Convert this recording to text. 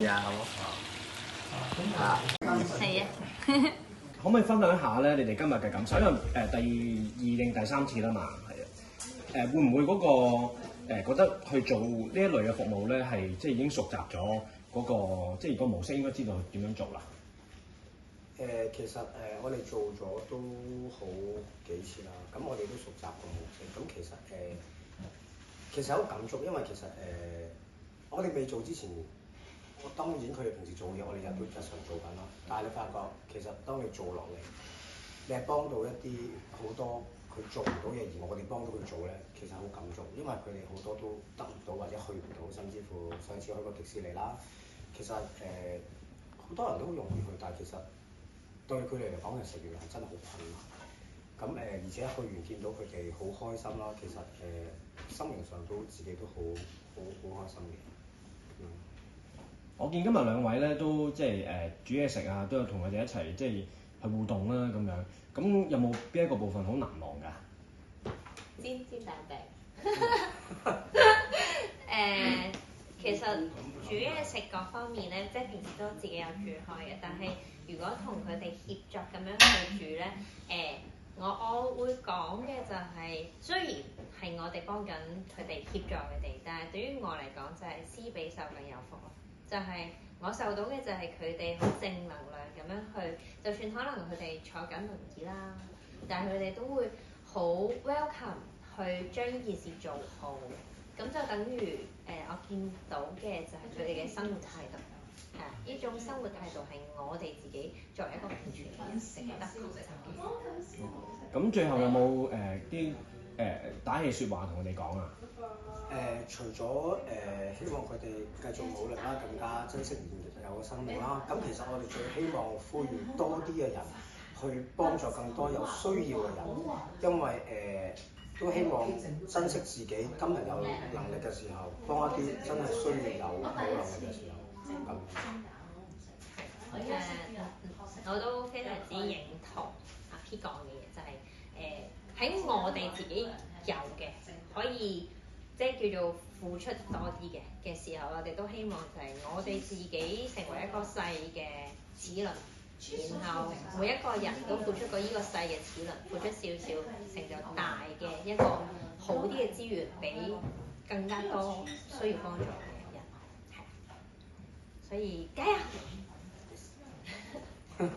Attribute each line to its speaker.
Speaker 1: 有
Speaker 2: 係啊。
Speaker 1: 可唔可以分享下咧？你哋今日嘅感受，因為第2定第3次啦嘛，係啊。會唔會嗰個覺得去做呢一類嘅服務咧，係即係已經熟習咗嗰個即係個模式，應該知道點樣做啦？
Speaker 3: 其實我哋做咗都好幾次啦，咁我哋都熟習個模式。咁其實好感觸，因為其實我哋未做之前，當然佢哋平時做嘢，我哋日常做緊啦。但係你發覺其實當你做落嚟，你係幫到一啲好多佢做唔到嘢，而我哋幫到佢做咧，其實好感觸，因為佢哋好多都得唔到或者去唔到，甚至乎上次去過迪士尼啦，其實好多人都好容易去，但係其實對佢哋嚟講，其實原來係真係好困難。咁而且去完見到佢哋好開心啦，其實心靈上都自己都好開心嘅。
Speaker 1: 我見今日2位咧都即係煮嘢食啊，都有同佢哋一齊即係去互動啦咁樣。咁有冇邊一個部分好難忘㗎？
Speaker 2: 煎蛋餅。其實煮嘢食各方面咧，即係平時都自己有煮開嘅。但係如果同佢哋協作咁樣去煮咧，我會講嘅就係、雖然係我哋幫緊佢哋協助佢哋，但係對於我嚟講就係施比受更有福咯。就係我受到嘅就係佢哋好正能量咁樣去，就算可能佢哋坐緊輪椅啦，但係佢哋都會好 welcome 去將呢件事做好。咁就等於我見到嘅就係佢哋嘅生活態度，呢種生活態度係我哋自己作為一個平傳人值得學習嘅。
Speaker 1: 咁最後有冇啲打氣説話同佢哋講啊？
Speaker 3: 除咗希望佢哋繼續努力啦，更加珍惜現有嘅生命啦。咁其實我哋最希望呼籲多啲嘅人去幫助更多有需要嘅人，因為都希望珍惜自己今日有能力嘅時候，幫一啲真係需要有能力嘅時候。咁
Speaker 2: 我都非常之認同阿 P 講嘅嘢，就係喺我哋自己有嘅可以。即係叫做付出多啲嘅時候，我哋都希望就係我哋自己成為一個細嘅齒輪，然後每一個人都付出過呢個細嘅齒輪，付出少少成就大嘅一個好啲嘅資源俾更加多需要幫助嘅人，係，所以加油！